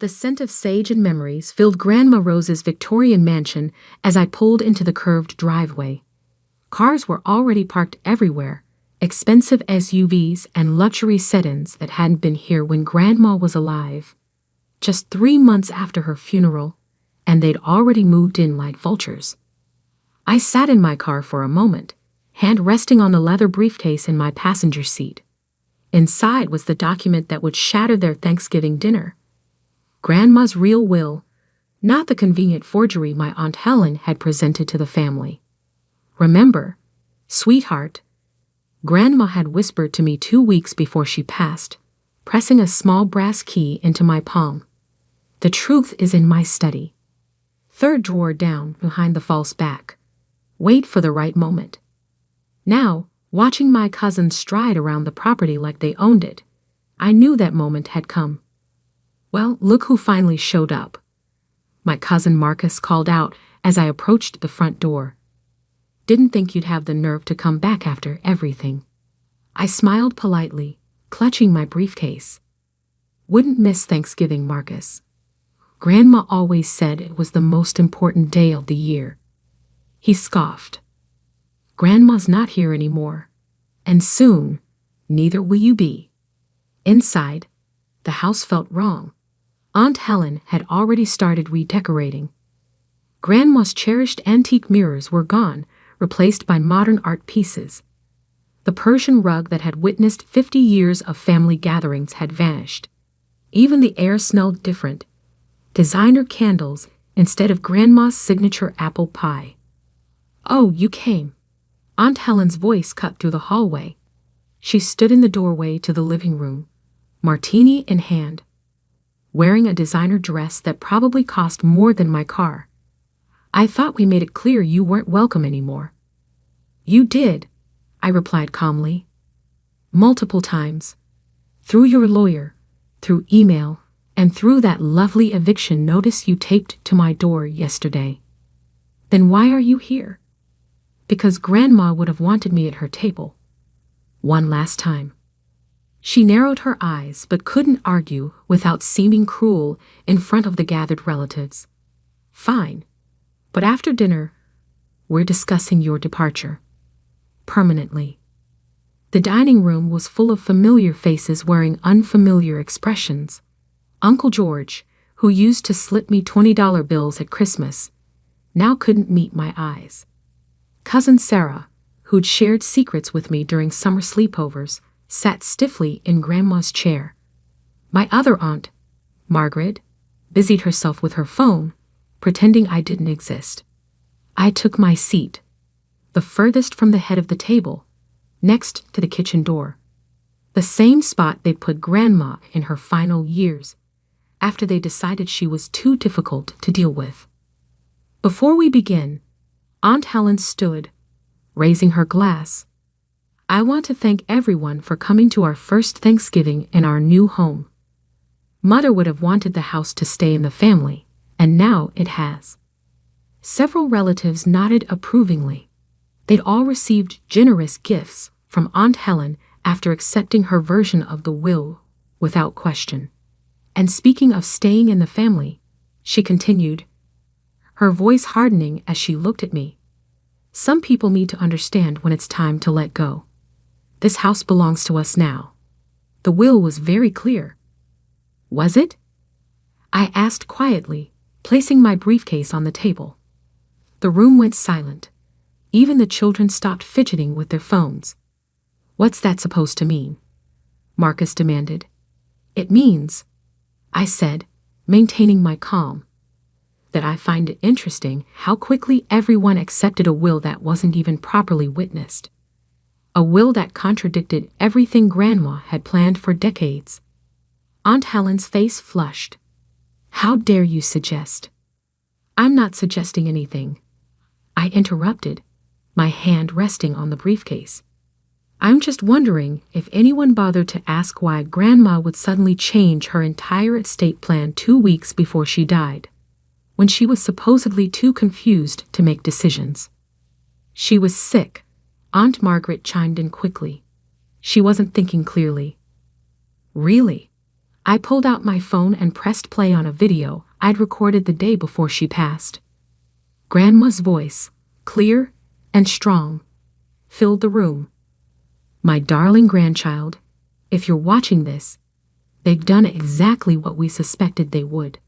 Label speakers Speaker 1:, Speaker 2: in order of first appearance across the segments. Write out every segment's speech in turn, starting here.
Speaker 1: The scent of sage and memories filled Grandma Rose's Victorian mansion as I pulled into the curved driveway. Cars were already parked everywhere, expensive SUVs and luxury sedans that hadn't been here when Grandma was alive. Just 3 months after her funeral, and they'd already moved in like vultures. I sat in my car for a moment, hand resting on the leather briefcase in my passenger seat. Inside was the document that would shatter their Thanksgiving dinner. Grandma's real will, not the convenient forgery my Aunt Helen had presented to the family. Remember, sweetheart, Grandma had whispered to me 2 weeks before she passed, pressing a small brass key into my palm. The truth is in my study. 3rd drawer down behind the false back. Wait for the right moment. Now, watching my cousins stride around the property like they owned it, I knew that moment had come. Well, look who finally showed up. My cousin Marcus called out as I approached the front door. Didn't think you'd have the nerve to come back after everything. I smiled politely, clutching my briefcase. Wouldn't miss Thanksgiving, Marcus. Grandma always said it was the most important day of the year. He scoffed. Grandma's not here anymore, and soon, neither will you be. Inside, the house felt wrong. Aunt Helen had already started redecorating. Grandma's cherished antique mirrors were gone, replaced by modern art pieces. The Persian rug that had witnessed 50 years of family gatherings had vanished. Even the air smelled different. Designer candles instead of Grandma's signature apple pie. Oh, you came. Aunt Helen's voice cut through the hallway. She stood in the doorway to the living room, martini in hand, wearing a designer dress that probably cost more than my car. I thought we made it clear you weren't welcome anymore. You did, I replied calmly. Multiple times. Through your lawyer, through email, and through that lovely eviction notice you taped to my door yesterday. Then why are you here? Because Grandma would have wanted me at her table. One last time. She narrowed her eyes but couldn't argue without seeming cruel in front of the gathered relatives. Fine. But after dinner, we're discussing your departure. Permanently. The dining room was full of familiar faces wearing unfamiliar expressions. Uncle George, who used to slip me $20 bills at Christmas, now couldn't meet my eyes. Cousin Sarah, who'd shared secrets with me during summer sleepovers, sat stiffly in Grandma's chair. My other aunt, Margaret, busied herself with her phone, pretending I didn't exist. I took my seat, the furthest from the head of the table, next to the kitchen door. The same spot they'd put Grandma in her final years, after they decided she was too difficult to deal with. Before we begin, Aunt Helen stood, raising her glass. I want to thank everyone for coming to our first Thanksgiving in our new home. Mother would have wanted the house to stay in the family, and now it has. Several relatives nodded approvingly. They'd all received generous gifts from Aunt Helen after accepting her version of the will without question. And speaking of staying in the family, she continued, her voice hardening as she looked at me. Some people need to understand when it's time to let go. This house belongs to us now. The will was very clear. Was it? I asked quietly, placing my briefcase on the table. The room went silent. Even the children stopped fidgeting with their phones. What's that supposed to mean? Marcus demanded. It means, I said, maintaining my calm, that I find it interesting how quickly everyone accepted a will that wasn't even properly witnessed. A will that contradicted everything Grandma had planned for decades. Aunt Helen's face flushed. How dare you suggest? I'm not suggesting anything. I interrupted, my hand resting on the briefcase. I'm just wondering if anyone bothered to ask why Grandma would suddenly change her entire estate plan 2 weeks before she died, when she was supposedly too confused to make decisions. She was sick. Aunt Margaret chimed in quickly. She wasn't thinking clearly. Really? I pulled out my phone and pressed play on a video I'd recorded the day before she passed. Grandma's voice, clear and strong, filled the room. "My darling grandchild, if you're watching this, they've done exactly what we suspected they would.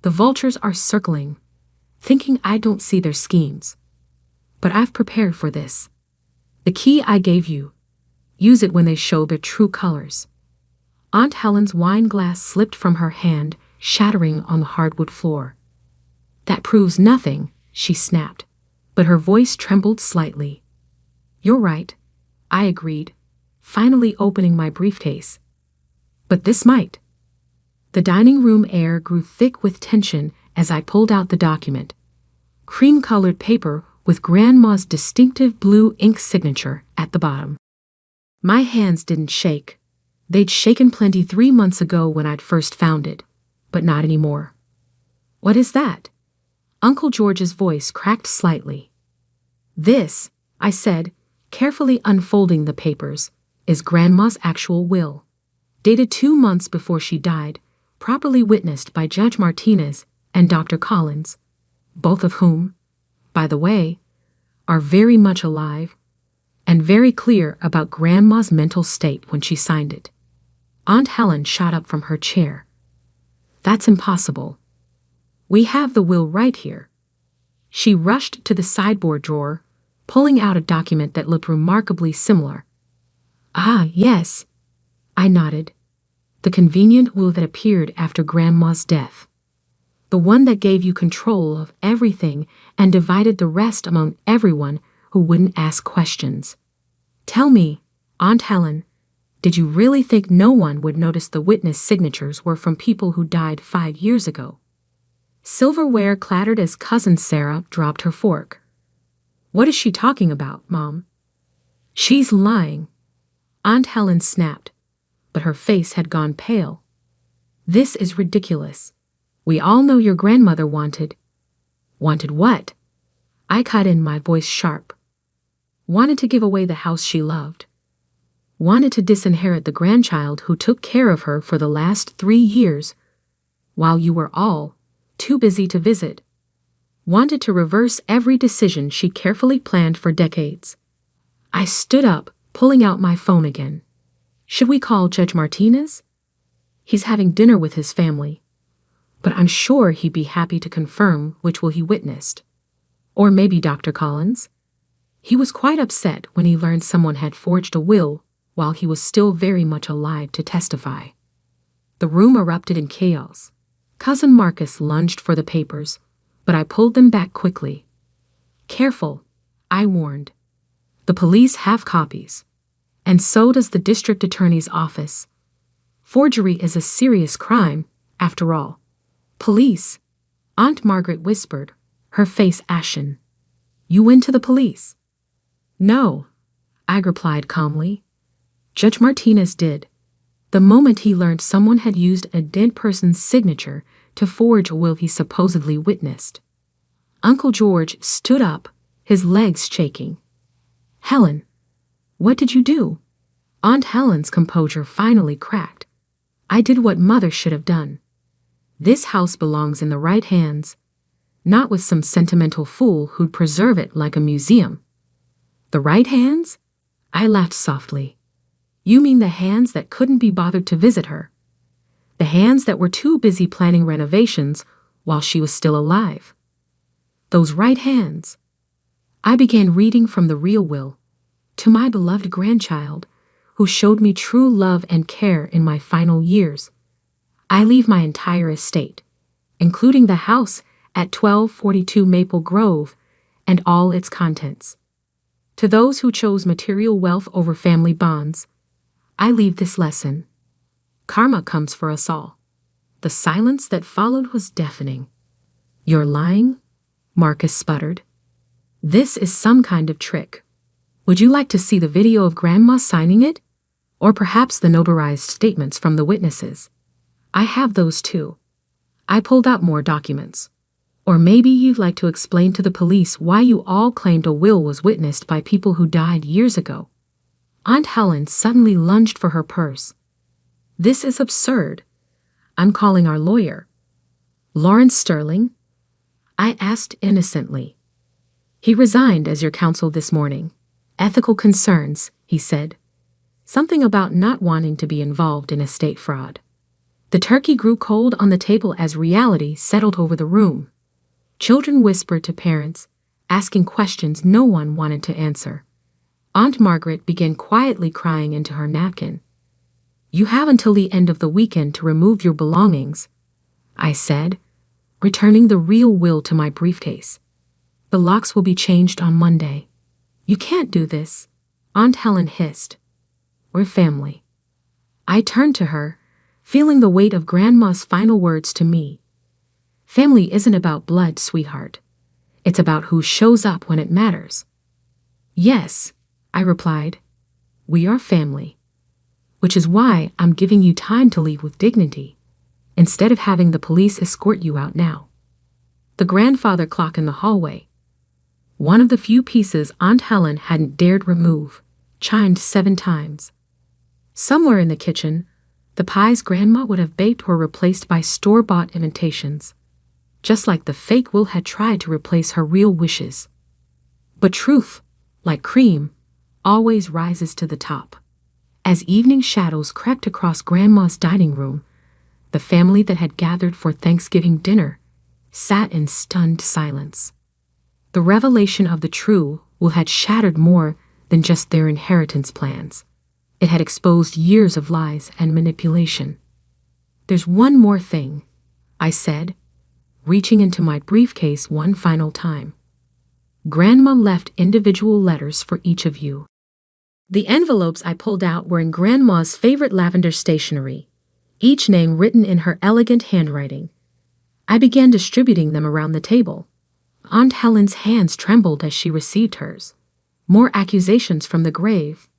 Speaker 1: The vultures are circling, thinking I don't see their schemes. But I've prepared for this. The key I gave you, use it when they show their true colors." Aunt Helen's wine glass slipped from her hand, shattering on the hardwood floor. "That proves nothing," she snapped, but her voice trembled slightly. "You're right," I agreed, finally opening my briefcase. "But this might." The dining room air grew thick with tension as I pulled out the document. Cream-colored paper with Grandma's distinctive blue ink signature at the bottom. My hands didn't shake. They'd shaken plenty 3 months ago when I'd first found it, but not anymore. "What is that?" Uncle George's voice cracked slightly. "This," I said, carefully unfolding the papers, "is Grandma's actual will. Dated 2 months before she died, properly witnessed by Judge Martinez and Dr. Collins, both of whom, by the way, are very much alive and very clear about Grandma's mental state when she signed it." Aunt Helen shot up from her chair. "That's impossible. We have the will right here." She rushed to the sideboard drawer, pulling out a document that looked remarkably similar. "Ah, yes," I nodded. "The convenient will that appeared after Grandma's death. The one that gave you control of everything and divided the rest among everyone who wouldn't ask questions. Tell me, Aunt Helen, did you really think no one would notice the witness signatures were from people who died 5 years ago?" Silverware clattered as Cousin Sarah dropped her fork. "What is she talking about, Mom?" "She's lying," Aunt Helen snapped, but her face had gone pale. "This is ridiculous. We all know your grandmother wanted." "Wanted what?" I cut in, my voice sharp. "Wanted to give away the house she loved. Wanted to disinherit the grandchild who took care of her for the last 3 years, while you were all too busy to visit. Wanted to reverse every decision she carefully planned for decades." I stood up, pulling out my phone again. "Should we call Judge Martinez? He's having dinner with his family, but I'm sure he'd be happy to confirm which will he witnessed. Or maybe Dr. Collins? He was quite upset when he learned someone had forged a will while he was still very much alive to testify." The room erupted in chaos. Cousin Marcus lunged for the papers, but I pulled them back quickly. "Careful," I warned. "The police have copies, and so does the district attorney's office. Forgery is a serious crime, after all." "Police?" Aunt Margaret whispered, her face ashen. "You went to the police?" "No," I replied calmly. "Judge Martinez did, the moment he learned someone had used a dead person's signature to forge a will he supposedly witnessed." Uncle George stood up, his legs shaking. "Helen, what did you do?" Aunt Helen's composure finally cracked. "I did what Mother should have done. This house belongs in the right hands, not with some sentimental fool who'd preserve it like a museum." "The right hands?" I laughed softly. "You mean the hands that couldn't be bothered to visit her? The hands that were too busy planning renovations while she was still alive? Those right hands." I began reading from the real will. "To my beloved grandchild, who showed me true love and care in my final years. I leave my entire estate, including the house at 1242 Maple Grove and all its contents. To those who chose material wealth over family bonds, I leave this lesson. Karma comes for us all." The silence that followed was deafening. "You're lying?" Marcus sputtered. "This is some kind of trick. Would you like to see the video of Grandma signing it? Or perhaps the notarized statements from the witnesses? I have those too." I pulled out more documents. "Or maybe you'd like to explain to the police why you all claimed a will was witnessed by people who died years ago." Aunt Helen suddenly lunged for her purse. "This is absurd. I'm calling our lawyer. Lawrence Sterling? I asked innocently. He resigned as your counsel this morning. Ethical concerns, he said. Something about not wanting to be involved in estate fraud. The turkey grew cold on the table as reality settled over the room. Children whispered to parents, asking questions no one wanted to answer. Aunt Margaret began quietly crying into her napkin. You have until the end of the weekend to remove your belongings, I said, returning the real will to my briefcase. The locks will be changed on Monday. You can't do this, Aunt Helen hissed. We're family. I turned to her, feeling the weight of Grandma's final words to me. Family isn't about blood, sweetheart. It's about who shows up when it matters. Yes, I replied. We are family. Which is why I'm giving you time to leave with dignity, instead of having the police escort you out now. The grandfather clock in the hallway, one of the few pieces Aunt Helen hadn't dared remove, chimed 7 times. Somewhere in the kitchen, the pies Grandma would have baked were replaced by store-bought imitations, just like the fake Will had tried to replace her real wishes. But truth, like cream, always rises to the top. As evening shadows crept across Grandma's dining room, the family that had gathered for Thanksgiving dinner sat in stunned silence. The revelation of the true Will had shattered more than just their inheritance plans. It had exposed years of lies and manipulation. There's one more thing, I said, reaching into my briefcase one final time. Grandma left individual letters for each of you. The envelopes I pulled out were in Grandma's favorite lavender stationery, each name written in her elegant handwriting. I began distributing them around the table. Aunt Helen's hands trembled as she received hers. More accusations from the grave.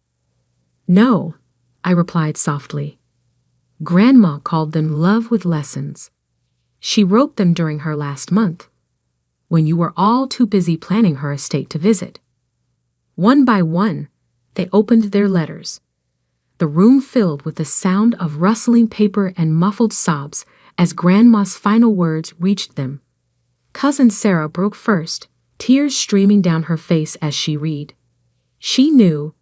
Speaker 1: No, I replied softly. Grandma called them love with lessons. She wrote them during her last month, when you were all too busy planning her estate to visit. One by one, they opened their letters. The room filled with the sound of rustling paper and muffled sobs as Grandma's final words reached them. Cousin Sarah broke first, tears streaming down her face as she read. She knew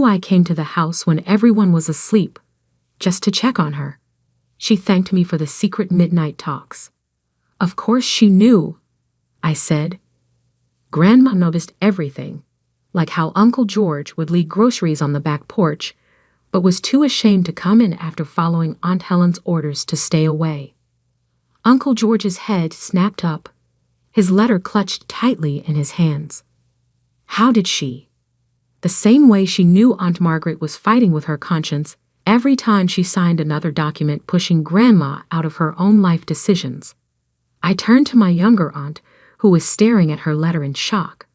Speaker 1: I came to the house when everyone was asleep, just to check on her. She thanked me for the secret midnight talks. Of course she knew, I said. Grandma noticed everything, like how Uncle George would leave groceries on the back porch, but was too ashamed to come in after following Aunt Helen's orders to stay away. Uncle George's head snapped up, his letter clutched tightly in his hands. How did she? The same way she knew Aunt Margaret was fighting with her conscience every time she signed another document pushing Grandma out of her own life decisions. I turned to my younger aunt, who was staring at her letter in shock.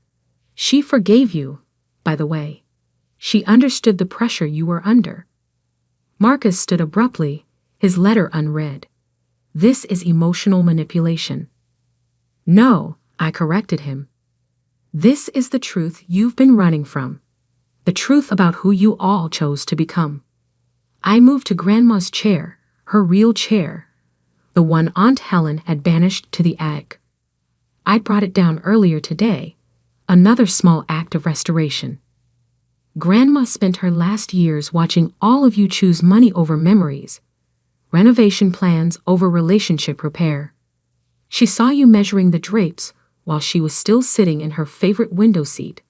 Speaker 1: She forgave you, by the way. She understood the pressure you were under. Marcus stood abruptly, his letter unread. This is emotional manipulation. No, I corrected him. This is the truth you've been running from. The truth about who you all chose to become. I moved to Grandma's chair, her real chair, the one Aunt Helen had banished to the attic. I'd brought it down earlier today, another small act of restoration. Grandma spent her last years watching all of you choose money over memories, renovation plans over relationship repair. She saw you measuring the drapes while she was still sitting in her favorite window seat.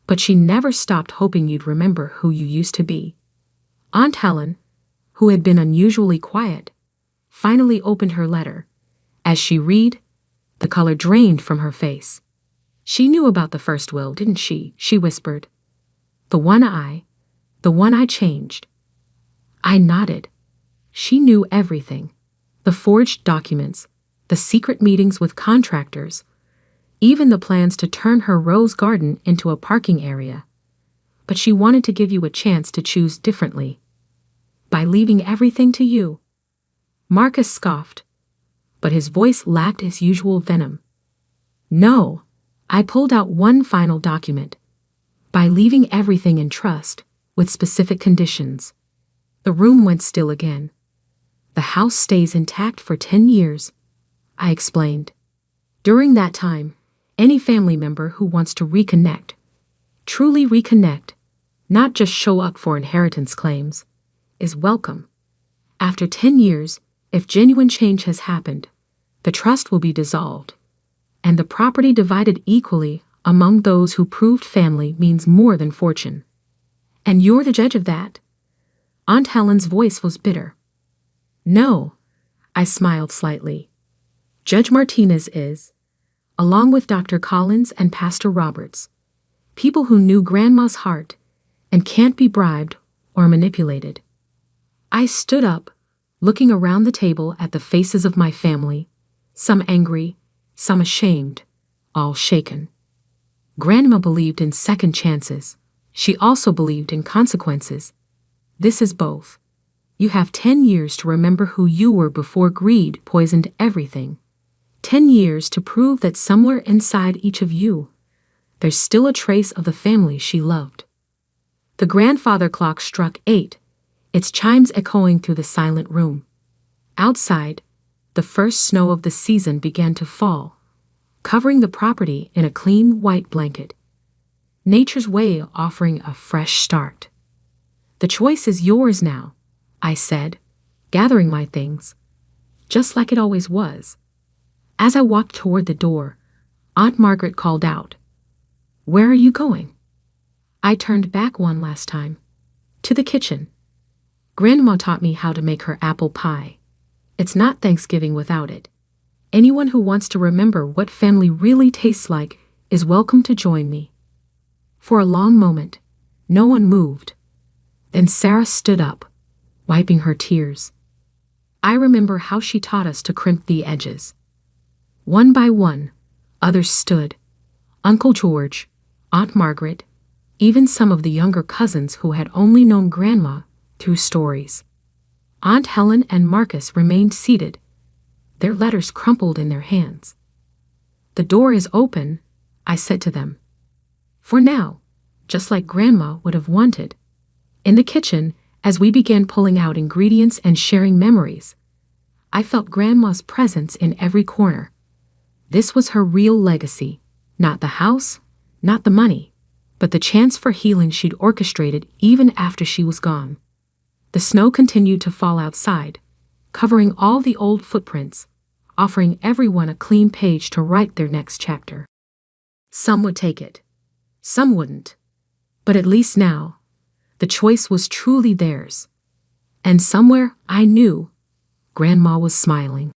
Speaker 1: But she never stopped hoping you'd remember who you used to be. Aunt Helen, who had been unusually quiet, finally opened her letter. As she read, the color drained from her face. She knew about the first will, didn't she? She whispered. The one I changed. I nodded. She knew everything. The forged documents, the secret meetings with contractors, even the plans to turn her rose garden into a parking area. But she wanted to give you a chance to choose differently. By leaving everything to you. Marcus scoffed, but his voice lacked his usual venom. No, I pulled out one final document. By leaving everything in trust, with specific conditions. The room went still again. the house stays intact for 10 years, I explained. During that time, any family member who wants to reconnect, truly reconnect, not just show up for inheritance claims, is welcome. After 10 years, if genuine change has happened, the trust will be dissolved, and the property divided equally among those who proved family means more than fortune. And you're the judge of that? Aunt Helen's voice was bitter. No, I smiled slightly. Judge Martinez is, along with Dr. Collins and Pastor Roberts, people who knew Grandma's heart and can't be bribed or manipulated. I stood up, looking around the table at the faces of my family, some angry, some ashamed, all shaken. Grandma believed in second chances. She also believed in consequences. This is both. You have 10 years to remember who you were before greed poisoned everything. 10 years to prove that somewhere inside each of you, there's still a trace of the family she loved. The grandfather clock struck 8, its chimes echoing through the silent room. Outside, the first snow of the season began to fall, covering the property in a clean white blanket. Nature's way offering a fresh start. The choice is yours now, I said, gathering my things, just like it always was. As I walked toward the door, Aunt Margaret called out, "Where are you going?" I turned back one last time. To the kitchen. Grandma taught me how to make her apple pie. It's not Thanksgiving without it. Anyone who wants to remember what family really tastes like is welcome to join me. For a long moment, no one moved. Then Sarah stood up, wiping her tears. I remember how she taught us to crimp the edges. One by one, others stood. Uncle George, Aunt Margaret, even some of the younger cousins who had only known Grandma through stories. Aunt Helen and Marcus remained seated, their letters crumpled in their hands. "The door is open," I said to them. For now, just like Grandma would have wanted. In the kitchen, as we began pulling out ingredients and sharing memories, I felt Grandma's presence in every corner. This was her real legacy, not the house, not the money, but the chance for healing she'd orchestrated even after she was gone. The snow continued to fall outside, covering all the old footprints, offering everyone a clean page to write their next chapter. Some would take it, some wouldn't, but at least now, the choice was truly theirs. And somewhere I knew Grandma was smiling.